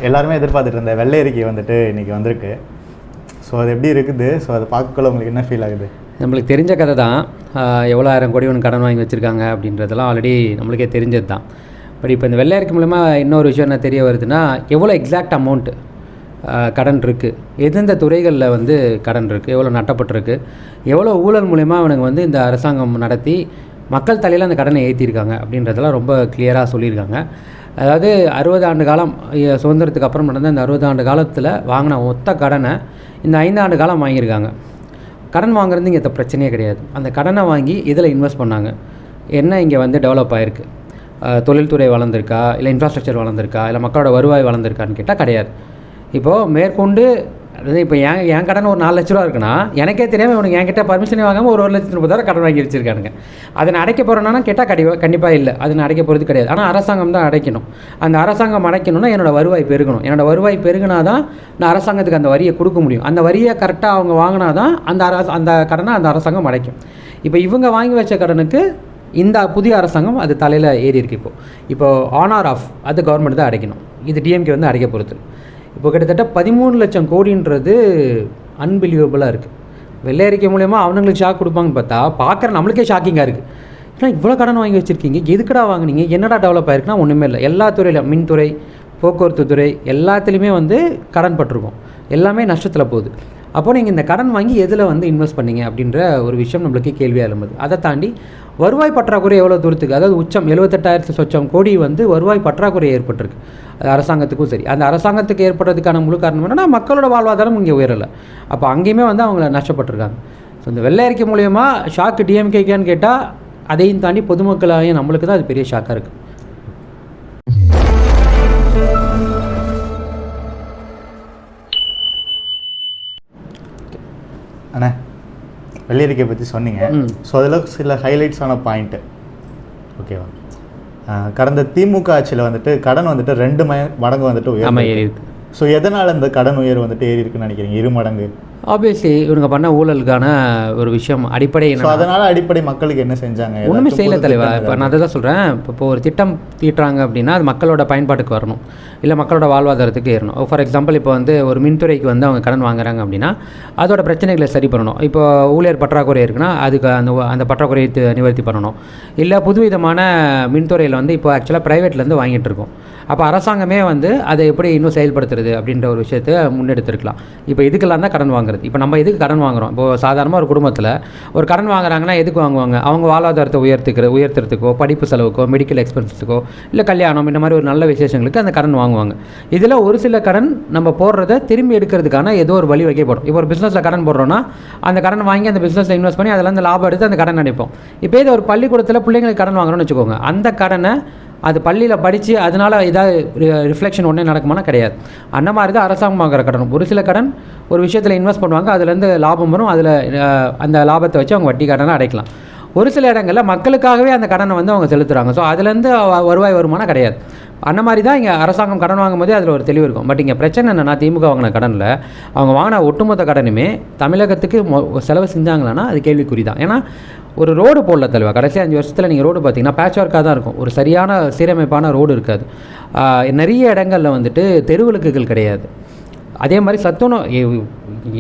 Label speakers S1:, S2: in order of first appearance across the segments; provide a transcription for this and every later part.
S1: எல்லாருமே எதிர்பார்த்துட்டு இருந்த வெள்ளை அறிக்கை வந்துட்டு இன்றைக்கி வந்திருக்கு. ஸோ அது எப்படி இருக்குது? ஸோ அதை பார்க்கக்குள்ள உங்களுக்கு என்ன ஃபீல் ஆகுது?
S2: நம்மளுக்கு தெரிஞ்ச கதை தான். எவ்வளோ 1000 கோடி ஒன்று கடன் வாங்கி வச்சுருக்காங்க அப்படின்றதெல்லாம் ஆல்ரெடி நம்மளுக்கே தெரிஞ்சது தான். பட் இப்போ இந்த வெள்ளை அறிக்கை மூலமா இன்னொரு விஷயம் என்ன தெரிய வருதுன்னா, எவ்வளோ எக்ஸாக்ட் அமௌண்ட்டு கடன் இருக்குது, எந்தெந்த துறைகளில் வந்து கடன் இருக்குது, எவ்வளோ நட்டப்பட்டிருக்கு, எவ்வளோ ஊழல் மூலமா அவனுங்க வந்து இந்த அரசாங்கம் நடத்தி மக்கள் தலையில் அந்த கடனை ஏற்றிருக்காங்க அப்படின்றதெல்லாம் ரொம்ப கிளியராக சொல்லியிருக்காங்க. அதாவது 60 ஆண்டு காலம் சுதந்திரத்துக்கு அப்புறம் நடந்த இந்த 60 ஆண்டு காலத்தில் வாங்கின மொத்த கடனை இந்த 5 ஆண்டு காலம் வாங்கியிருக்காங்க. கடன் வாங்குறது இங்கே பிரச்சனையே கிடையாது. அந்த கடனை வாங்கி இதில் இன்வெஸ்ட் பண்ணாங்க. என்ன இங்கே வந்து டெவலப் ஆகிருக்கு? தொழில்துறை வளர்ந்துருக்கா, இல்லை இன்ஃப்ராஸ்ட்ரக்சர் வளர்ந்துருக்கா, இல்லை மக்களோட வருவாய் வளர்ந்துருக்கான்னு கேட்டால் கிடையாது. இப்போது மேற்கொண்டு அதாவது இப்போ என் கடன் ஒரு 4 லட்ச ரூபா இருக்குன்னா, எனக்கே தெரியாமல் இவனுக்கு என்கிட்ட பர்மிஷனே வாங்காமல் ஒரு 1,30,000 கடன் வாங்கி வச்சுருக்கானுங்க. அதை நான் அடைக்க போகிறேன்னா கேட்டால் கண்டிப்பாக இல்லை, அது நான் அடைக்க போகிறது கிடையாது. ஆனால் அரசாங்கம் தான் அடைக்கணும். அந்த அரசாங்கம் அடைக்கணும்னா என்னோடய வருவாய் பெருகணும். என்னோடய வருவாய் பெருகினா தான் நான் அரசாங்கத்துக்கு அந்த வரியை கொடுக்க முடியும். அந்த வரியை கரெக்டாக அவங்க வாங்கினா தான் அந்த கடனை அந்த அரசாங்கம் அடைக்கும். இப்போ இவங்க வாங்கி வச்ச கடனுக்கு இந்த புதிய அரசாங்கம் அது தலையில் ஏறி இருக்கு. இப்போது ஆன் ஆர் ஆஃப் அது கவர்மெண்ட் தான் அடைக்கணும். இது டிஎம்கே வந்து அடைக்க பொறுத்து. இப்போ கிட்டத்தட்ட 13 லட்சம் கோடின்றது அன்பிலீவபிளாக இருக்குது. வெள்ளை அறிக்கை மூலயமா அவனுங்களுக்கு ஷாக் கொடுப்பாங்கன்னு பார்த்தா பார்க்குற நம்மளுக்கே ஷாக்கிங்காக இருக்குது. ஏன்னா இவ்வளோ கடன் வாங்கி வச்சுருக்கீங்க, எதுக்கடா வாங்கினீங்க, என்னடா டெவலப் ஆயிருக்குன்னா ஒன்றுமே இல்லை. எல்லா துறையிலும் மின்துறை, போக்குவரத்து துறை எல்லாத்துலேயுமே வந்து கடன் பட்டிருக்கும். எல்லாமே நஷ்டத்தில் போகுது. அப்போ நீங்கள் இந்த கடன் வாங்கி எதில் வந்து இன்வெஸ்ட் பண்ணீங்க அப்படின்ற ஒரு விஷயம் நம்மளுக்கு கேள்வியாக எழும்புது. அதை தாண்டி வருவாய் பற்றாக்குறை எவ்வளோ தூரத்துக்கு, அதாவது உச்சம் 78,000 சொச்சம் கோடி வந்து வருவாய் பற்றாக்குறை ஏற்பட்டிருக்கு. அது அரசாங்கத்துக்கும் சரி. அந்த அரசாங்கத்துக்கு ஏற்படுறதுக்கான முழு காரணம் என்னன்னா மக்களோட வாழ்வாதாரம் இங்கே உயரலை. அப்போ அங்கேயுமே வந்து அவங்கள நஷ்டப்பட்டிருக்காங்க. ஸோ இந்த வெள்ளை அறிக்கை மூலயமா ஷாக்கு டிஎம்கேக்கான்னு கேட்டால் அதையும் தாண்டி பொதுமக்களாகிய நம்மளுக்கு தான் அது பெரிய ஷாக்காக இருக்குது.
S1: அண்ணா வெள்ளை அறிக்கை பற்றி சொன்னீங்க. ஸோ அதில் சில ஹைலைட்ஸான பாயிண்ட்டு ஓகேவா? கடந்த திமுக ஆட்சியில் வந்துட்டு கடன் வந்துட்டு 2 மடங்கு வந்துட்டு உயர்வு. ஸோ எதனால் இந்த கடன் உயர்வு வந்துட்டு ஏறி இருக்குன்னு நினைக்கிறீங்க? 2 மடங்கு.
S2: ஆப்வியஸ்லி இவங்க பண்ண ஊழலுக்கான ஒரு விஷயம் அடிப்படை.
S1: அதனால் அடிப்படை மக்களுக்கு என்ன செஞ்சாங்க?
S2: ஒன்றுமே செய்யல தலைவா. இப்போ நான் அதை தான் சொல்கிறேன். இப்போ ஒரு திட்டம் தீட்டுறாங்க அப்படின்னா அது மக்களோட பயன்பாட்டுக்கு வரணும், இல்லை மக்களோட வாழ்வாதாரத்துக்கு ஏறணும். ஃபார் எக்ஸாம்பிள் இப்போ வந்து ஒரு மின்துறைக்கு வந்து அவங்க கடன் வாங்குறாங்க அப்படின்னா அதோட பிரச்சனைகளை சரி பண்ணணும். இப்போ ஊழியர் பற்றாக்குறை இருக்குன்னா அதுக்கு அந்த பற்றாக்குறையை நிவர்த்தி பண்ணணும். இல்லை புதுவிதமான மின்துறையில் வந்து இப்போ ஆக்சுவலாக ப்ரைவேட்லேருந்து வாங்கிட்டு இருக்கோம். அப்போ அரசாங்கமே வந்து அதை எப்படி இன்னும் செயல்படுத்துறது அப்படின்ற ஒரு விஷயத்தை முன்னெடுத்துருக்கலாம். இப்போ இதுக்கெல்லாம் தான் கடன் வாங்குறது. இப்போ நம்ம எதுக்கு கடன் வாங்குகிறோம்? இப்போது சாதாரணமாக ஒரு குடும்பத்தில் ஒரு கடன் வாங்குறாங்கன்னா எதுக்கு வாங்குவாங்க? அவங்க வாழ்வாதாரத்தை உயர்த்துறதுக்கோ, படிப்பு செலவுக்கோ, மெடிக்கல் எக்ஸ்பென்ஸுக்கோ, இல்லை கல்யாணம், இந்த மாதிரி ஒரு நல்ல விசேஷங்களுக்கு அந்த கடன் வாங்குவாங்க. இதில் ஒரு சில கடன் நம்ம போடுறத திரும்பி எடுக்கிறதுக்கான ஏதோ ஒரு வழி வைக்கப்படும். இப்போ ஒரு பிஸ்னஸில் கடன் போடுறோன்னா அந்த கடன் வாங்கி அந்த பிஸ்னஸில் இன்வெஸ்ட் பண்ணி அதில் அந்த லாபம் எடுத்து அந்த கடன் அடைப்போம். இப்போ இது ஒரு பள்ளிக்கூடத்தில் பிள்ளைங்களுக்கு கடன் வாங்குறோன்னு வச்சுக்கோங்க. அந்த கடனை அது பள்ளியில் படித்து அதனால் ஏதாவது ரிஃப்ளெக்ஷன் ஒன்றே நடக்குமானா கிடையாது. அந்த மாதிரி தான் அரசாங்கம் வாங்குற கடன். ஒரு சில கடன் ஒரு விஷயத்தில் இன்வெஸ்ட் பண்ணுவாங்க, அதுலேருந்து லாபம் வரும், அதில் அந்த லாபத்தை வச்சு அவங்க வட்டி கடனை அடைக்கலாம். ஒரு சில இடங்களில் மக்களுக்காகவே அந்த கடனை வந்து அவங்க செலுத்துகிறாங்க. ஸோ அதுலேருந்து வருவாய் வருமானம் கிடையாது. அந்த மாதிரி தான் இங்கே அரசாங்கம் கடன் வாங்கும் போதே அதில் ஒரு தெளிவு இருக்கும். பட் இங்கே பிரச்சனை என்னென்னா, திமுக வாங்கின கடனில் அவங்க வாங்கின ஒட்டுமொத்த கடனுமே தமிழகத்துக்கு செலவு செஞ்சாங்களான்னா அது கேள்விக்குறி தான். ஏன்னா ஒரு ரோடு போடல தலைவா. கடைசி 5 வருஷத்தில் நீங்கள் ரோடு பார்த்தீங்கன்னா பேட்ச் ஒர்க்காக தான் இருக்கும். ஒரு சரியான சீரமைப்பான ரோடு இருக்காது. நிறைய இடங்களில் வந்துட்டு தெருவிளக்குகள் கிடையாது. அதே மாதிரி சத்துணவு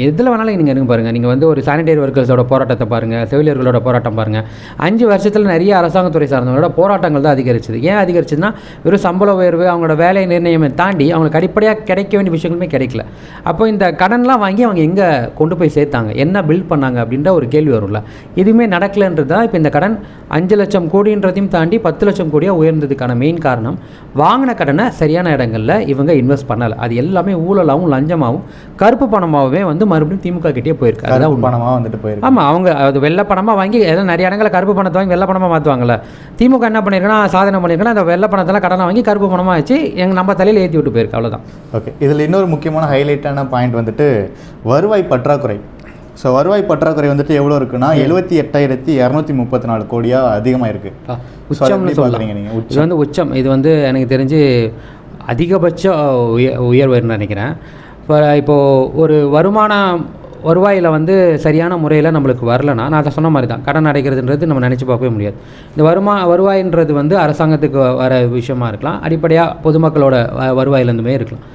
S2: எதில் வேணாலும் நீங்கள் இருங்க பாருங்கள். நீங்கள் வந்து ஒரு சானிடரி ஒர்க்கர்ஸோட போராட்டத்தை பாருங்கள், செவிலியர்களோட போராட்டம் பாருங்கள். 5 வருஷத்தில் நிறைய அரசாங்கத்துறை சார்ந்தவங்களோட போராட்டங்கள் தான் அதிகரிச்சது. ஏன் அதிகரிச்சுன்னா வெறும் சம்பள உயர்வு, அவங்களோட வேலை நிர்ணயமே தாண்டி அவங்களுக்கு அடிப்படையாக கிடைக்க வேண்டிய விஷயங்களுமே கிடைக்கல. அப்போ இந்த கடன்லாம் வாங்கி அவங்க எங்கே கொண்டு போய் சேர்த்தாங்க, என்ன பில்ட் பண்ணாங்க அப்படின்ற ஒரு கேள்வி வரும்ல. எதுவுமே நடக்கலைன்றது தான் இப்போ இந்த கடன் 5 லட்சம் கோடின்றதையும் தாண்டி 10 லட்சம் கோடியாக உயர்ந்ததுக்கான மெயின் காரணம் வாங்கின கடனை சரியான இடங்களில் இவங்க இன்வெஸ்ட் பண்ணலை. அது எல்லாமே ஊழலாகவும் லஞ்சமாகவும் கருப்பு பணமாகவே வந்து மறுபடியும் திமுக கிட்டே போயிருக்கு. அதுதான்
S1: பணமாக வந்துட்டு போயிருக்கு.
S2: ஆமாம், அவங்க அது வெள்ளை பணமாக வாங்கி எல்லாம் நிறைய இடங்களில் கருப்பு பணத்தை வாங்கி வெள்ளை பணமாக மாற்றுவாங்கல்ல. திமுக என்ன பண்ணியிருக்குன்னா சாதனை பண்ணியிருக்குன்னா அந்த வெள்ளை பணத்தெல்லாம் கடனை வாங்கி கருப்பு பணமாக வச்சு நம்ம தலையில் ஏற்றி விட்டு போயிருக்கு. அவ்வளோதான்.
S1: ஓகே, இதில் இன்னொரு முக்கியமான ஹைலைட்டான பாயிண்ட் வந்துட்டு வருவாய் பற்றாக்குறை. ஸோ வருவாய் பற்றாக்குறை வந்துட்டு எவ்வளோ இருக்குன்னா 78,234 கோடியாக அதிகமாக இருக்குது.
S2: உச்சம்னு சொல்கிறீங்க நீங்கள். இது வந்து உச்சம். இது வந்து எனக்கு தெரிஞ்சு அதிகபட்ச உயர்வுன்னு நினைக்கிறேன். இப்போது ஒரு வருமானம் வருவாயில் வந்து சரியான முறையில் நம்மளுக்கு வரலன்னா, நான் அதை சொன்ன மாதிரி தான், கடன் அடைக்கிறதுன்றது நம்ம நினச்சி பார்க்கவே முடியாது. இந்த வருவாயின்றது வந்து அரசாங்கத்துக்கு வர விஷயமா இருக்கலாம், அடிப்படையாக பொதுமக்களோட வருவாயிலேருந்துமே இருக்கலாம்.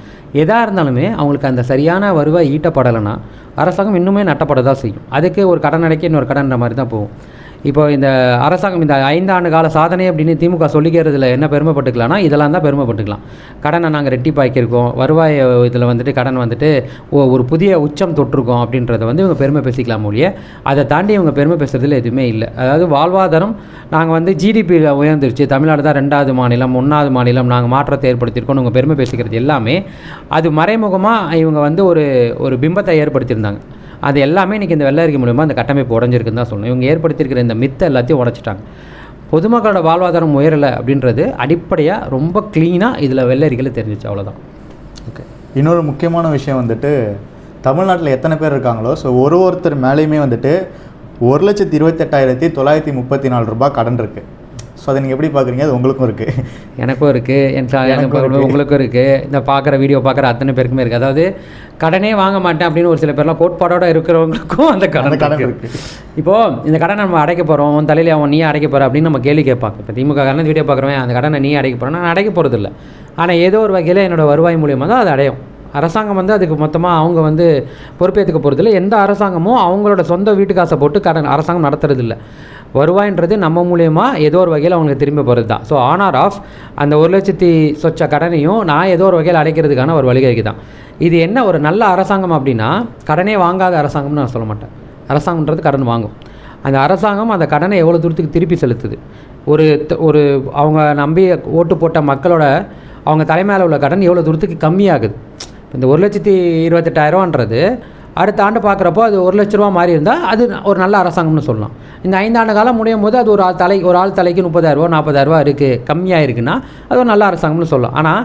S2: எதாக இருந்தாலுமே அவங்களுக்கு அந்த சரியான வருவாய் ஈட்டப்படலைன்னா அரசாங்கம் இன்னுமே நட்டப்பட தான் செய்யும். அதுக்கு ஒரு கடன் அடைக்க இன்னொரு கடன்ற மாதிரி தான் போகும். இப்போ இந்த அரசாங்கம் இந்த 5 ஆண்டு கால சாதனை அப்படின்னு திமுக சொல்லிக்கிறதுல என்ன பெருமைப்பட்டுக்கலாம்னா, இதெல்லாம் தான் பெருமைப்பட்டுக்கலாம். கடனை நாங்கள் ரெட்டிப்பாக்கியிருக்கோம், வருவாய் இதில் வந்துட்டு கடன் வந்துட்டு ஒரு புதிய உச்சம் தொட்டிருக்கோம் அப்படின்றத வந்து இவங்க பெருமை பேசிக்கலாம் ஒழிய, அதை தாண்டி இவங்க பெருமை பேசுறதுல எதுவுமே இல்லை. அதாவது வாழ்வாதாரம் நாங்கள் வந்து ஜிடிபி உயர்ந்துருச்சு, தமிழ்நாடு தான் 2வது மாநிலம் 1வது மாநிலம், நாங்கள் மாற்றத்தை ஏற்படுத்தியிருக்கோம் இவங்க பெருமை பேசிக்கிறது எல்லாமே அது மறைமுகமாக இவங்க வந்து ஒரு பிம்பத்தை ஏற்படுத்தியிருந்தாங்க. அது எல்லாமே இன்றைக்கி இந்த வெள்ளை அறிக்கை மூலமாக அந்த கட்டமைப்பு உடஞ்சிருக்குன்னு தான் சொல்லணும். இவங்க ஏற்படுத்தியிருக்கிற இந்த மித்தை எல்லாத்தையும் உடச்சிட்டாங்க. பொதுமக்களோட வாழ்வாதாரம் உயரலை அப்படின்றது அடிப்படையாக ரொம்ப க்ளீனாக இதில் வெள்ளை அறிக்கையில் தெரிஞ்சிச்சு, அவ்வளோதான்.
S1: ஓகே. இன்னொரு முக்கியமான விஷயம் வந்துட்டு, தமிழ்நாட்டில் எத்தனை பேர் இருக்காங்களோ ஸோ ஒருத்தர் மேலேயுமே வந்துட்டு 1,28,934 ரூபாய் கடன் இருக்குது. ஸோ அதை நீங்கள் எப்படி பார்க்குறீங்க? அது உங்களுக்கும் இருக்குது,
S2: எனக்கும் இருக்குது, உங்களுக்கும் இருக்குது, இந்த வீடியோ பார்க்குற அத்தனை பேருக்குமே இருக்குது. அதாவது கடனே வாங்க மாட்டேன் அப்படின்னு ஒரு சில பேர்லாம் கோட்பாடோடு இருக்கிறவங்களுக்கும் அந்த கடன் இருக்குது. இப்போது இந்த கடனை நம்ம அடைக்க போகிறோம், உன் தலையில் நீ அடைக்க போகிற அப்படின்னு நம்ம கேள்வி கேட்பாங்க. இப்போ திமுக காரணம் வீடியோ பார்க்குறவன் அந்த கடனை நீ அடைக்க போகிறேன், நான் அடைக்க போகிறது இல்லை. ஆனால் ஏதோ ஒரு வகையில் என்னோடய வருவாய் மூலியமாக தான் அது அடையும். அரசாங்கம் வந்து அதுக்கு மொத்தமாக அவங்க வந்து பொறுப்பேற்றுக்க போகிறதில்ல. எந்த அரசாங்கமும் அவங்களோட சொந்த வீட்டு காசை போட்டு கடன் அரசாங்கம் நடத்துறதில்லை. வருவாயின்றது நம்ம மூலியமாக ஏதோ ஒரு வகையில் அவங்களுக்கு திரும்பி போகிறது தான். ஸோ ஆனர் ஆஃப் அந்த 1,00,000 சொச்ச கடனையும் நான் ஏதோ ஒரு வகையில் அடைக்கிறதுக்கான ஒரு வழிவகை தான். இது என்ன ஒரு நல்ல அரசாங்கம் அப்படின்னா, கடனே வாங்காத அரசாங்கம்னு நான் சொல்ல மாட்டேன். அரசாங்கன்றது கடன் வாங்கும். அந்த அரசாங்கம் அந்த கடனை எவ்வளோ தூரத்துக்கு திருப்பி செலுத்துது, ஒரு அவங்க நம்பி ஓட்டு போட்ட மக்களோட அவங்க தலைமையில் உள்ள கடன் எவ்வளோ தூரத்துக்கு கம்மியாகுது. இந்த 1,28,000 அடுத்த ஆண்டு பார்க்குறப்போ அது 1 லட்ச ரூபா மாறி இருந்தால் அது ஒரு நல்ல அரசாங்கம்னு சொல்லலாம். இந்த 5 ஆண்டு காலம் முடியும் போது அது ஒரு ஆள் தலைக்கு 30,000 40,000 இருக்குது, கம்மியாக இருக்குன்னா அது ஒரு நல்ல அரசாங்கம்னு சொல்லலாம். ஆனால்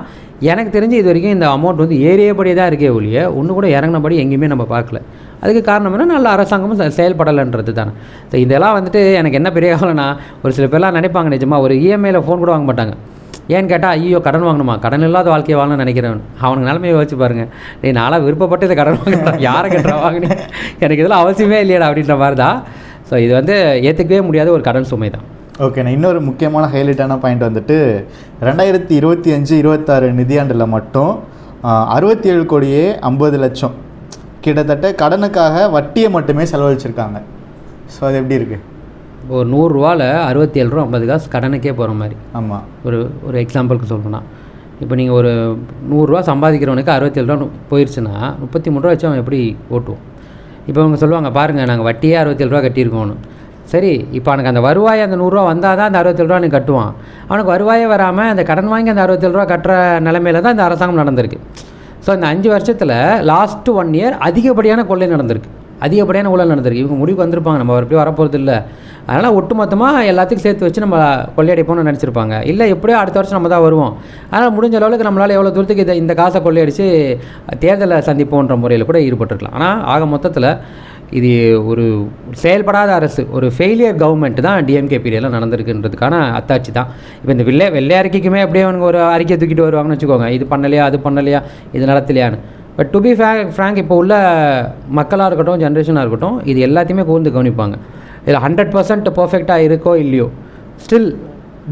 S2: எனக்கு தெரிஞ்சு இது வரைக்கும் இந்த அமௌண்ட் வந்து ஏறியபடியே தான் இருக்கே ஒழிய ஒன்று கூட இறங்கினபடி எங்கேயுமே நம்ம பார்க்கல. அதுக்கு காரணம் என்ன? நல்ல அரசாங்கமும் செயல்படலைன்றது தானே. ஸோ இதெல்லாம் வந்துட்டு எனக்கு என்ன பெரிய கவலைனா, ஒரு சில பேர்லாம் நினைப்பாங்க நிஜமாக ஒரு இஎம்ஐயில் ஃபோன் கூட வாங்க மாட்டாங்க. ஏன்னு கேட்டால், ஐயோ கடன் வாங்கணுமா, கடன் இல்லாத வாழ்க்கையை வாங்கணும்னு நினைக்கிறவன் அவனுக்கு நிலைமையை வச்சு பாருங்கள். நாளாக விருப்பப்பட்டு இதை கடன் வாங்கினேன், யாரை கட்டுறா வாங்கினேன், எனக்கு இதெல்லாம் அவசியமே இல்லையடா அப்படின்ற மாதிரி தான். ஸோ இது வந்து ஏற்றுக்கவே முடியாத ஒரு கடன் சுமை தான்.
S1: ஓகேண்ணா. இன்னொரு முக்கியமான ஹைலைட்டான பாயிண்ட் வந்துட்டு 2025-26 நிதியாண்டில் மட்டும் 67 கோடியே 50 லட்சம் கிட்டத்தட்ட கடனுக்காக வட்டியை மட்டுமே செலவழிச்சிருக்காங்க. ஸோ அது எப்படி இருக்குது?
S2: ஒரு 100 ரூபாவில் 67 ரூபா 50 காசு கடனுக்கே போகிற மாதிரி.
S1: ஆமாம்.
S2: ஒரு எக்ஸாம்பிளுக்கு சொல்லணும்னா, இப்போ நீங்கள் ஒரு 100 ரூபா சம்பாதிக்கிறவனுக்கு 67 ரூபா போயிடுச்சுன்னா 33 ரூபா வச்சு அவன் எப்படி ஓட்டுவோம்? இப்போ அவங்க சொல்லுவாங்க பாருங்கள், நாங்கள் வட்டியே 67 ரூபா கட்டியிருக்கோன்னு. சரி, இப்போ அவனுக்கு அந்த வருவாய் அந்த 100 ரூபா வந்தால் தான் அந்த 67 ரூபா நீ கட்டுவான். அவனுக்கு வருவாயே வராமல் அந்த கடன் வாங்கி அந்த 67 ரூபா கட்டுற நிலைமையில தான் இந்த அரசாங்கம் நடந்திருக்கு. ஸோ இந்த 5 வருஷத்தில் லாஸ்ட்டு 1 இயர் அதிகப்படியான கொள்ளை நடந்திருக்கு, அதிகப்படியான ஊழல் நடந்திருக்கு. இவங்க முடிவுக்கு வந்திருப்பாங்க, நம்ம எப்படி வரப்போகிறது இல்லை, அதனால் ஒட்டுமொத்தமாக எல்லாத்துக்கும் சேர்த்து வச்சு நம்ம கொள்ளையடிப்போம்னு நினச்சிருப்பாங்க. இல்லை எப்படியோ அடுத்த வருஷம் நம்ம தான் வருவோம், அதனால் முடிஞ்ச அளவுக்கு நம்மளால் எவ்வளோ தூரத்துக்கு இந்த காசை கொள்ளையடிச்சு தேர்தலை சந்திப்போன்ற முறையில் கூட ஈடுபட்டுருக்கலாம். ஆனால் ஆக மொத்தத்தில் இது ஒரு செயல்படாத அரசு, ஒரு ஃபெயிலியர் கவர்மெண்ட் தான் டிஎம்கே பீரியடில் நடந்திருக்குன்றதுக்கான அத்தாட்சி தான். இப்போ இந்த வெள்ளை அறிக்கைக்குமே அப்படியே அவனுக்கு ஒரு அறிக்கை தூக்கிட்டு வருவாங்கன்னு வச்சுக்கோங்க, இது பண்ணலையா அது பண்ணலையா இது நடத்தலையான்னு. பட் டு பி ஃப்ராங்க் இப்போ உள்ள மக்களாக இருக்கட்டும் ஜென்ரேஷனாக இருக்கட்டும் இது எல்லாத்தையுமே கூர்ந்து கவனிப்பாங்க. இதில் 100% பர்ஃபெக்டாக இருக்கோ இல்லையோ, ஸ்டில்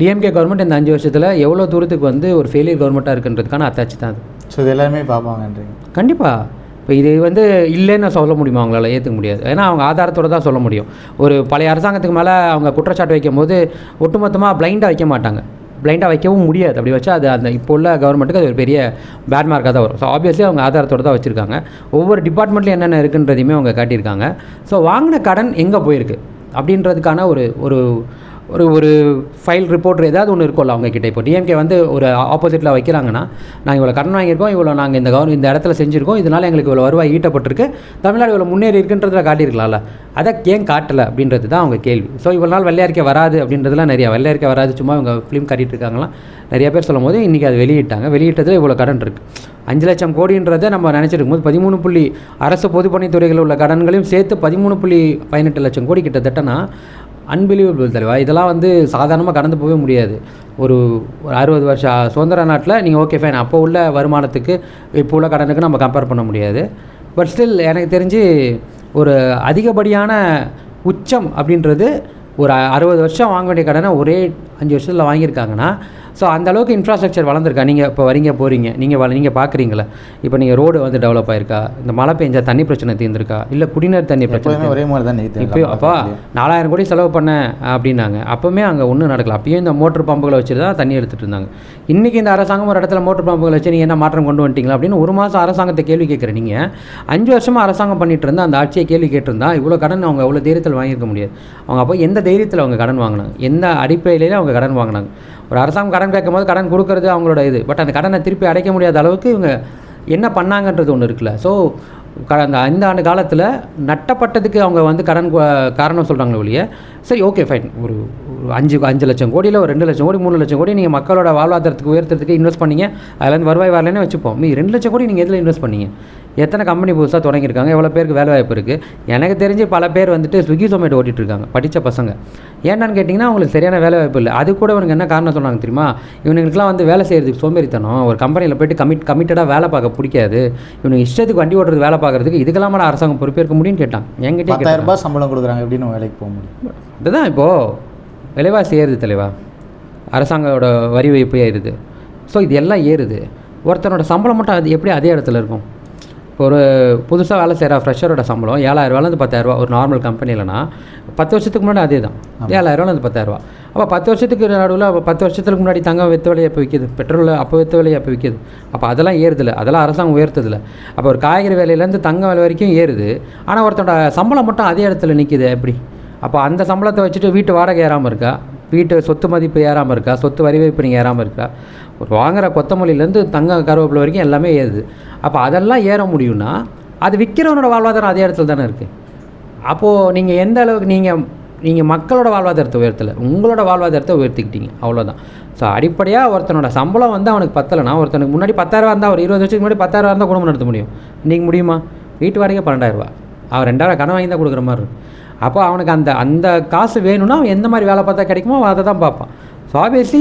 S2: டிஎம்கே கவர்மெண்ட் இந்த 5 வருஷத்தில் எவ்வளோ தூரத்துக்கு வந்து ஒரு ஃபெயிலியர் கவர்மெண்ட்டாக இருக்குன்றதுக்கான அத்தாட்சி தான் அது.
S1: ஸோ இது எல்லாருமே பார்ப்பாங்கன்றீங்க?
S2: கண்டிப்பாக. இப்போ இது வந்து இல்லைன்னு சொல்ல முடியுமா? அவங்களால ஏற்றுக்க முடியாது. ஏன்னா அவங்க ஆதாரத்தோடு தான் சொல்ல முடியும். ஒரு பழைய அரசாங்கத்துக்கு மேலே அவங்க குற்றச்சாட்டு வைக்கும் போது ஒட்டுமொத்தமாக பிளைண்டாக வைக்க மாட்டாங்க, பிளைண்டாக வைக்கவும் முடியாது. அப்படி வச்சா அது அந்த இப்போ உள்ள கவர்மெண்ட்டுக்கு அது ஒரு பெரிய பேட் மார்க்காக தான் வரும். ஸோ ஆப்வியஸ்லி அவங்க ஆதாரத்தோடு தான் வச்சுருக்காங்க, ஒவ்வொரு டிபார்ட்மெண்ட்லையும் என்னென்ன இருக்குன்றதையுமே அவங்க காட்டியிருக்காங்க. ஸோ வாங்கின கடன் எங்கே போயிருக்கு அப்படின்றதுக்கான ஒரு ஒரு ஒரு ஒரு ஃபைல் ரிப்போர்ட் ஏதாவது ஒன்று இருக்கும்ல அவங்கக்கிட்ட. இப்போ டிஎம்கே வந்து ஒரு ஆப்போசிட்டில் வைக்கிறாங்கன்னா, நாங்கள் இவ்வளோ கடன் வாங்கியிருக்கோம், இவ்வளோ நாங்கள் இந்த இடத்துல செஞ்சுருக்கோம், இதனால் எங்களுக்கு இவ்வளோ வருவாய் ஈட்டப்பட்டிருக்கு, தமிழ்நாடு இவ்வளோ முன்னேறி இருக்குன்றதில் காட்டியிருக்கலாம்ல, அதை ஏன் காட்டலை அப்படின்றது தான் அவங்க கேள்வி. ஸோ இவ்வளோ நாள் வெள்ளை அறிக்கை வராது அப்படின்றதுலாம் நிறையா வெள்ளை அறிக்கை வராது, சும்மா இவங்க ஃபிலிம் காட்டிகிட்டு இருக்காங்களாம் நிறைய பேர் சொல்லும் போது இன்றைக்கி அது வெளியிட்டாங்க. வெளியிட்டதில் இவ்வளோ கடன் இருக்குது. 5 லட்சம் கோடின்றதை நம்ம நினச்சிருக்கும் போது 13 அரசு பொதுப்பணித்துறைகளில் உள்ள கடன்களையும் சேர்த்து 13.18 லட்சம் கோடி கிட்டத்தட்டனா அன்பிலீவபிள் தலைவா. இதெல்லாம் வந்து சாதாரணமாக கடந்து போகவே முடியாது. ஒரு 60 வருஷம் சுதந்திர நாட்டில் நீங்கள் ஓகே ஃபைன், அப்போ உள்ள வருமானத்துக்கு இப்போ உள்ள கடனுக்கு நம்ம கம்பேர் பண்ண முடியாது. பட் ஸ்டில் எனக்கு தெரிஞ்சு ஒரு அதிகப்படியான உச்சம் அப்படின்றது ஒரு 60 வருஷம் வாங்க வேண்டிய கடனை ஒரே 5 வருஷத்தில் வாங்கியிருக்காங்கன்னா, ஸோ அந்தளவுக்கு இன்ஃப்ராஸ்ட்ரக்சர் வளர்ந்துருக்கா. நீங்கள் இப்போ வரீங்க போகிறீங்க, நீங்கள் பார்க்குறீங்களா, இப்போ நீங்கள் ரோடு வந்து டெவலப் ஆயிருக்கா, இந்த மழை பெஞ்சா தண்ணி பிரச்சனை தீர்ந்துருக்கா, இல்லை குடிநீர் தண்ணி பிரச்சனை
S1: ஒரே மாதிரி தான்
S2: இப்போ அப்போ 4000 கோடி செலவு பண்ணேன் அப்படின்னாங்க. அப்போவுமே அங்கே ஒன்றும் நடக்கல. அப்பயும் இந்த மோட்டர் பம்புகளை வச்சு தான் தண்ணி எடுத்துகிட்டு இருந்தாங்க. இன்றைக்கி இந்த அரசாங்கம் ஒரு இடத்துல மோட்டர் பம்புகளை வச்சு நீங்கள் என்ன மாற்றம் கொண்டு வந்துட்டீங்களா அப்படின்னு ஒரு மாதம் அரசாங்கத்தை கேள்வி கேட்குறேன். நீங்கள் 5 வருஷமாக அரசாங்கம் பண்ணிட்டு இருந்தால் அந்த ஆட்சியை கேள்வி கேட்டிருந்தா இவ்வளோ கடன் அவங்க எவ்வளோ தைரியத்தில் வாங்கியிருக்க முடியாது. அவங்க அப்போ எந்த தைரியத்தில் அவங்க கடன் வாங்கினாங்க, எந்த அடிப்படையிலே அவங்க கடன் வாங்கினாங்க. ஒரு அரசாங்கம் கடன் கேட்கும் போது கடன் கொடுக்கறது அவங்களோட இது. பட் அந்த கடனை திருப்பி அடைக்க முடியாத அளவுக்கு இவங்க என்ன பண்ணாங்கன்றது ஒன்று இருக்குல்ல. ஸோ அந்த 5 ஆண்டு காலத்தில் நட்டப்பட்டதுக்கு அவங்க வந்து கடன் காரணம் சொல்கிறாங்களே ஒழிய, சரி ஓகே ஃபைன், ஒரு 5 லட்சம் கோடியில் ஒரு 2 லட்சம் கோடி 3 லட்சம் கோடி நீங்கள் மக்களோட வாழ்வாதாரத்துக்கு உயர்த்துறதுக்கு இன்வெஸ்ட் பண்ணீங்க, அதுலேருந்து வருவாய் வரலன்னு வச்சுப்போம். 2 லட்சம் கோடி நீங்கள் எதில் இன்வெஸ்ட் பண்ணீங்க? எத்தனை கம்பெனி புதுசாக தொடங்கியிருக்காங்க, எவ்வளோ பேருக்கு வேலை வாய்ப்பு இருக்குது? எனக்கு தெரிஞ்சு பல பேர் வந்துட்டு ஸ்விக்கி ஜொமேட்டோ ஓட்டிகிட்ருக்காங்க படித்த பசங்க. ஏன்னான்னு கேட்டிங்கன்னா அவங்களுக்கு சரியான வேலை வாய்ப்பு இல்லை. அது கூட இவனுக்கு என்ன காரணம் சொன்னாங்க தெரியுமா? இவனுங்களுக்குலாம் வந்து வேலை செய்கிறதுக்கு சோம்பேறித்தனம், ஒரு கம்பெனியில் போய்ட்டு கமிட்டடாக வேலை பார்க்க பிடிக்காது, இவனுக்கு இஷ்டத்துக்கு வண்டி ஓட்டுறது வேலை பார்க்குறதுக்கு இதுக்கெல்லாம் அரசாங்கம் பொறுப்பேற்க முடியும்னு கேட்டான். என்கிட்ட
S1: 10,000 ரூபாய் சம்பளம் கொடுக்குறாங்க, எப்படின்னு வேலைக்கு போக முடியும்?
S2: அதுதான் இப்போது விலைவாசி ஏறுது தலைவா, அரசாங்கத்தோட வரி வைப்பு ஏறுது. ஸோ இது எல்லாம் ஏறுது. ஒருத்தனோட சம்பளம் மட்டும் அது எப்படி அதே இடத்துல இருக்கும்? ஒரு புதுசாக வேலை செய்கிற ஃப்ரெஷரோட சம்பளம் 7,000ரூவாலேருந்து 10,000 ஒரு நார்மல் கம்பெனிலனா 10 வருஷத்துக்கு முன்னாடி அதே தான் 7,000ரூவாலேருந்து 10,000. அப்போ 10 வருஷத்துக்கு நடுவில் 10 வருஷத்துக்கு முன்னாடி தங்கம் விற்ற விலையை எப்போ விற்கிது, பெட்ரோல் அப்போ விற்ற விலையை எப்போ விற்கிது? அப்போ அதெல்லாம் ஏறுதில்லை, அதெல்லாம் அரசாங்கம் உயர்த்ததில்லை. அப்போ ஒரு காய்கறி விலையிலேருந்து தங்கம் விலை வரைக்கும் ஏறுது, ஆனால் ஒருத்தனோட சம்பளம் மட்டும் அதே இடத்துல நிற்கிது எப்படி? அப்போ அந்த சம்பளத்தை வச்சுட்டு வீட்டு வாடகை ஏறாமல் இருக்கா, வீட்டு சொத்து மதிப்பு ஏறாமல் இருக்கா, சொத்து வரி வைப்பு நீங்கள் ஏறாமல் இருக்கா, ஒரு வாங்குகிற கொத்தமல்லிலேருந்து தங்க கருவேப்பிலை வரைக்கும் எல்லாமே ஏறுது. அப்போ அதெல்லாம் ஏற முடியும்னா அது விற்கிறவனோட வாழ்வாதாரம் அதே இடத்துல தானே இருக்குது. அப்போது நீங்கள் எந்த அளவுக்கு நீங்கள் மக்களோட வாழ்வாதாரத்தை உயர்த்தலை, உங்களோட வாழ்வாதாரத்தை உயர்த்திக்கிட்டீங்க, அவ்வளோதான். ஸோ அடிப்படையாக ஒருத்தனோட சம்பளம் வந்து அவனுக்கு பத்தலைனா, ஒருத்தனுக்கு முன்னாடி 10,000 இருந்தால் ஒரு 20 வருஷத்துக்கு முன்னாடி 10,000 இருந்தால் குடும்பம் நடத்த முடியும். இன்றைக்கி முடியுமா? வீட்டு வாடகை 12,000, அவன் 2,000 கடன் வாங்கி தான் கொடுக்குற மாதிரி இருக்கும். அப்போ அவனுக்கு அந்த காசு வேணும்னா அவன் எந்த மாதிரி வேலை பார்த்தா கிடைக்குமோ அதை தான் பார்ப்பான். ஸோ ஆப்வியஸ்லி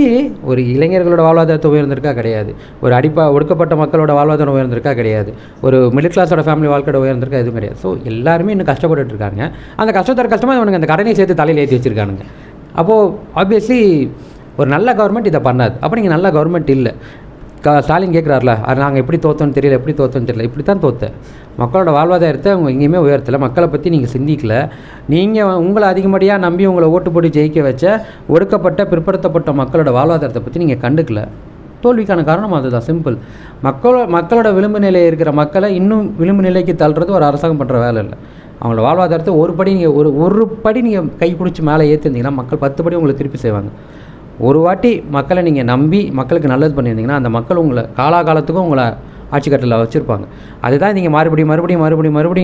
S2: ஒரு இளைஞர்களோட வாழ்வாதாரத்தை உயர்ந்திருக்கா கிடையாது, ஒரு ஒடுக்கப்பட்ட மக்களோட வாழ்வாதாரம் உயர்ந்திருக்கா கிடையாது, ஒரு மிடில் கிளாஸோட ஃபேமிலி வாழ்க்கையோட உயர்ந்திருக்கா எதுவும் கிடையாது. ஸோ எல்லாருமே இன்னும் கஷ்டப்பட்டுட்டு இருக்காங்க. அந்த கஷ்டமாக அவனுக்கு அந்த கடனையும் சேர்த்து தலையில் ஏற்றி வச்சுருக்கானுங்க. அப்போது ஆப்வியஸ்லி ஒரு நல்ல கவர்மெண்ட் இதை பண்ணாது. அப்போ நீங்கள் நல்ல கவர்மெண்ட் இல்லை. ஸ்டாலின் கேட்குறாருல, அது நாங்கள் எப்படி தோற்றோன்னு தெரியல, எப்படி தோற்றோன்னு தெரியல. இப்படி தான் தோற்ற மக்களோட வாழ்வாதாரத்தை அவங்க எங்கேயுமே உயர்த்தலை, மக்களை பற்றி நீங்கள் சிந்திக்கல. நீங்கள் உங்களை அதிகப்படியாக நம்பி உங்களை ஓட்டு போட்டு ஜெயிக்க வச்ச ஒடுக்கப்பட்ட பிற்படுத்தப்பட்ட மக்களோட வாழ்வாதாரத்தை பற்றி நீங்கள் கண்டுக்கல. தோல்விக்கான காரணம் அதுதான், சிம்பிள். மக்களோட விளிம்பு நிலையில் இருக்கிற மக்களை இன்னும் விளிம்பு நிலைக்கு தள்ளுறது ஒரு அரசாங்கம் பண்ணுற வேலை இல்லை. அவங்களோட வாழ்வாதாரத்தை ஒரு படி நீங்கள் கை பிடிச்சி மேலே ஏற்றிருந்தீங்கன்னா மக்கள் 10 படி உங்களை திருப்பி செய்வாங்க. ஒரு வாட்டி மக்களை நீங்கள் நம்பி மக்களுக்கு நல்லது பண்ணியிருந்தீங்கன்னா அந்த மக்கள் உங்களை காலாகாலத்துக்கும் உங்களை ஆட்சி கட்டில் வச்சுருப்பாங்க. அதுதான் நீங்கள் மறுபடியும்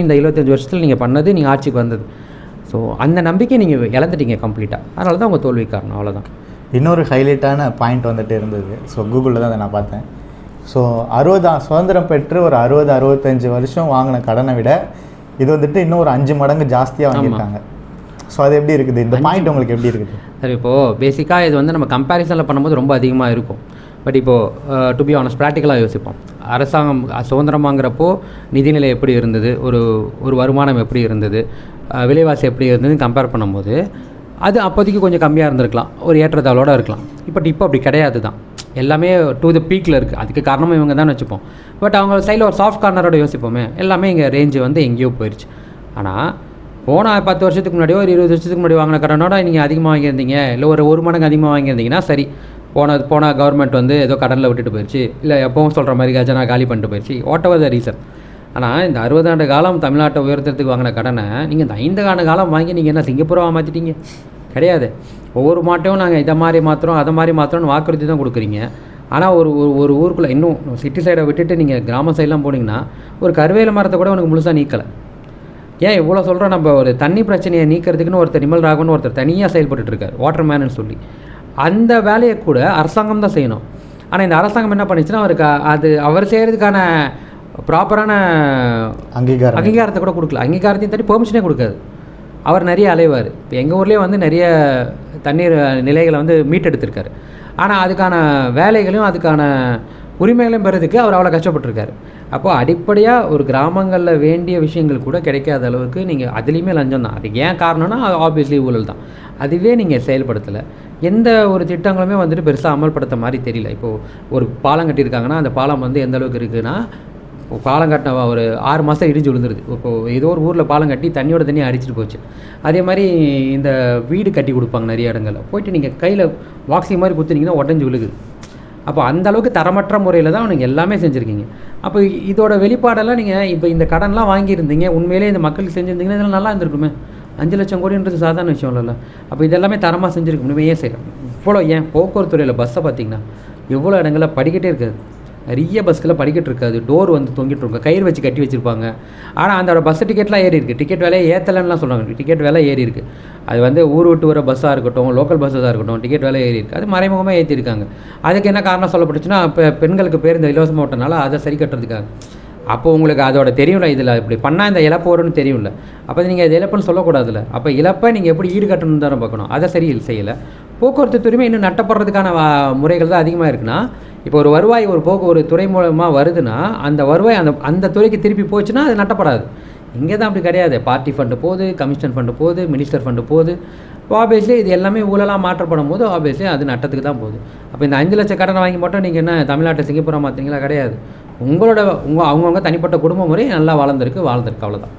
S2: இந்த 25 வருஷத்தில் நீங்கள் பண்ணது, நீங்கள் ஆட்சிக்கு வந்தது. ஸோ அந்த நம்பிக்கை நீங்கள் இழந்துட்டீங்க கம்ப்ளீட்டாக. அதனால தான் உங்கள் தோல்வி காரணம், அவ்வளோதான்.
S1: இன்னொரு ஹைலைட்டான பாயிண்ட் வந்துட்டு இருந்தது. ஸோ கூகுளில் தான் அதை நான் பார்த்தேன். ஸோ சுதந்திரம் பெற்று ஒரு 60-65 வருஷம் வாங்கின கடனை விட இது வந்துட்டு இன்னும் ஒரு 5 மடங்கு ஜாஸ்தியாக வாங்கியிருக்காங்க. ஸோ அது எப்படி இருக்குது, இந்த பாயிண்ட் உங்களுக்கு எப்படி இருக்குது?
S2: சரி, இப்போது பேசிக்காக இது வந்து நம்ம கம்பேரிசனில் பண்ணும்போது ரொம்ப அதிகமாக இருக்கும். பட் இப்போது டு பி ஆனஸ்ட் ப்ராக்டிக்கலாக யோசிப்போம். அரசாங்கம் சுதந்திரம் வாங்குறப்போ நிதிநிலை எப்படி இருந்தது, ஒரு வருமானம் எப்படி இருந்தது, விலைவாசி எப்படி இருந்ததுன்னு கம்பேர் பண்ணும்போது அது அப்போதைக்கு கொஞ்சம் கம்மியாக இருந்திருக்கலாம், ஒரு ஏற்றத்தாழோடு இருக்கலாம். இப்போ அப்படி கிடையாது தான், எல்லாமே டு த பீக்கில் இருக்குது. அதுக்கு காரணமும் இவங்க தான் வச்சுப்போம். பட் அவங்க சைடில் ஒரு சாஃப்ட் கார்னரோட யோசிப்போமே, எல்லாமே இங்கே ரேஞ்சு வந்து எங்கேயோ போயிடுச்சு. ஆனால் போன 10 வருஷத்துக்கு முன்னாடியோ ஒரு 20 வருஷத்துக்கு முன்னாடி வாங்கின கடனோட நீங்கள் அதிகமாக வாங்கியிருந்தீங்க, இல்லை ஒரு மடங்கு அதிகமாக வாங்கியிருந்தீங்கன்னா சரி, போன கவர்மெண்ட் வந்து ஏதோ கடனில் விட்டுட்டு போயிடுச்சு, இல்லை எப்பவும் சொல்கிற மாதிரி கஜனா காலி பண்ணிட்டு போயிடுச்சு, வாட் எவர் த ரீசன். ஆனால் இந்த 60 ஆண்டு காலம் தமிழ்நாட்டை உயர்த்துறதுக்கு வாங்கின கடனை நீங்கள் இந்த 5 ஆண்டு காலம் வாங்கி நீங்கள் என்ன சிங்கப்பூராக மாற்றிட்டீங்க? கிடையாது. ஒவ்வொரு மாட்டையும் நாங்கள் இதை மாதிரி மாற்றுறோம், அதை மாதிரி மாற்றுறோன்னு வாக்குறுதி தான் கொடுக்குறீங்க. ஆனால் ஒரு ஊருக்குள்ளே இன்னும் சிட்டி சைடை விட்டுட்டு நீங்கள் கிராம சைடெலாம் போனீங்கன்னா ஒரு கருவேல மரத்தை கூட உனக்கு முழுசாக நீக்கலை. ஏன் இவ்வளோ சொல்கிறோம்? நம்ம ஒரு தண்ணி பிரச்சனையை நீக்கிறதுக்குன்னு ஒருத்தர் நிமல் ராகவன் ஒருத்தர் தனியாக செயல்பட்டுருக்கார், வாட்டர் மேன்னு சொல்லி. அந்த வேலையை கூட அரசாங்கம் தான் செய்யணும். ஆனால் இந்த அரசாங்கம் என்ன பண்ணிச்சுன்னா அவருக்கு அவர் செய்கிறதுக்கான ப்ராப்பரான அங்கீகாரத்தை கூட கொடுக்கல. அங்கீகாரத்தையும் தட்டி பெர்மிஷனே கொடுக்காது. அவர் நிறைய அலைவார். இப்போ எங்கள் ஊர்லேயே வந்து நிறைய தண்ணீர் நிலைகளை வந்து மீட்டெடுத்திருக்காரு. ஆனால் அதுக்கான வேலைகளையும் அதுக்கான உரிமைகளையும் பெறதுக்கு அவர் அவ்வளோ கஷ்டப்பட்டுருக்காரு. அப்போது அடிப்படையாக ஒரு கிராமங்களில் வேண்டிய விஷயங்கள் கூட கிடைக்காத அளவுக்கு நீங்கள் அதுலேயுமே லஞ்சம் தான். அதுக்கு ஏன் காரணம்னா ஆப்வியஸ்லி ஊழல் தான். அதுவே நீங்கள் செயல்படுத்தலை. எந்த ஒரு திட்டங்களுமே வந்துட்டு பெருசாக அமல்படுத்த மாதிரி தெரியல. இப்போது ஒரு பாலம் கட்டியிருக்காங்கன்னா அந்த பாலம் வந்து எந்த அளவுக்கு இருக்குதுன்னா, பாலம் கட்டின ஒரு 6 மாதம் இடிஞ்சு விழுந்துருது. இப்போது ஏதோ ஒரு ஊரில் பாலம் கட்டி தண்ணியோட தண்ணி அடிச்சிட்டு போச்சு. அதே மாதிரி இந்த வீடு கட்டி கொடுப்பாங்க நிறைய இடங்களில், போயிட்டு நீங்கள் கையில் வாக்ஸி மாதிரி குத்துனீங்கன்னா உடஞ்சி விழுகுது. அப்போ அந்த அளவுக்கு தரமற்ற முறையில் தான் நீங்கள் எல்லாமே செஞ்சுருக்கீங்க. அப்போ இதோட வெளிப்பாடெல்லாம் நீங்கள் இப்போ இந்த கடன்லாம் வாங்கியிருந்தீங்க, உண்மையிலே இந்த மக்களுக்கு செஞ்சுருந்தீங்கன்னா இதெல்லாம் நல்லா இருந்திருக்குமே. 5 லட்சம் கோடின்றது சாதாரண விஷயம் இல்லைல்ல. அப்போ இதெல்லாமே தரமாக செஞ்சுருக்க முடியுமே. ஏன் செய்யலாம் இவ்வளோ? ஏன் போக்குவரத்து துறையில் பஸ்ஸை பார்த்தீங்கன்னா எவ்வளோ இடங்களில் படிக்கட்டே இருக்காது. நிறைய பஸ்ஸில் படிக்கட்டு இருக்காது, டோர் வந்து தொங்கிட்டு இருக்கும், கயிறு வச்சு கட்டி வச்சுருப்பாங்க. ஆனால் அந்த பஸ் டிக்கெட்லாம் ஏறி இருக்குது, டிக்கெட் விலையை ஏற்றலைன்னா சொல்கிறாங்க, டிக்கெட் விலை ஏறி இருக்குது. அது வந்து ஊர் விட்டு வர பஸ்ஸாக இருக்கட்டும், லோக்கல் பஸ்ஸாக இருக்கட்டும், டிக்கெட் விலை ஏறி இருக்குது. அது மறைமுகமாக ஏற்றிருக்காங்க. அதுக்கு என்ன காரணம் சொல்லப்பட்டுச்சுன்னா, இப்போ பெண்களுக்கு பேருந்து இலவசமாக விட்டனால அதை சரி கட்டுறதுக்காக. அப்போ உங்களுக்கு அதோட தெரியும்ல, இதில் இப்படி பண்ணால் இந்த இழப்பு வரும்னு தெரியும்ல. அப்போ நீங்கள் இது இழப்புன்னு சொல்லக்கூடாதுல்ல. அப்போ இழப்பை நீங்கள் எப்படி ஈடுகட்டணும்னு தானே பார்க்கணும். அதை சரி செய்யலை. போக்குவரத்து துறையுமே இன்னும் நட்டப்படுறதுக்கான முறைகள் தான் அதிகமாக இருக்குன்னா, இப்போ ஒரு வருவாய் ஒரு துறை மூலமாக வருதுன்னா அந்த வருவாய் அந்த துறைக்கு திருப்பி போச்சுன்னா அது நட்டப்படாது. இங்கே தான் அப்படி கிடையாது. பார்ட்டி ஃபண்டு போகுது, கமிஷன் ஃபண்டு போகுது, மினிஸ்டர் ஃபண்டு போகுது. ஆப்வியஸ்லி இது எல்லாமே ஊழலாக மாற்றப்படும் போது ஆப்வியஸ்லி அது நட்டத்துக்கு தான் போகுது. அப்போ இந்த 5 லட்சம் கடனை வாங்கி மட்டும் நீங்கள் என்ன தமிழ்நாட்டை சிங்கப்பூரா மாற்றிங்களா? கிடையாது. அவங்கவுங்க தனிப்பட்ட குடும்ப முறை நல்லா வாழ்ந்திருக்கு, அவ்வளோதான்.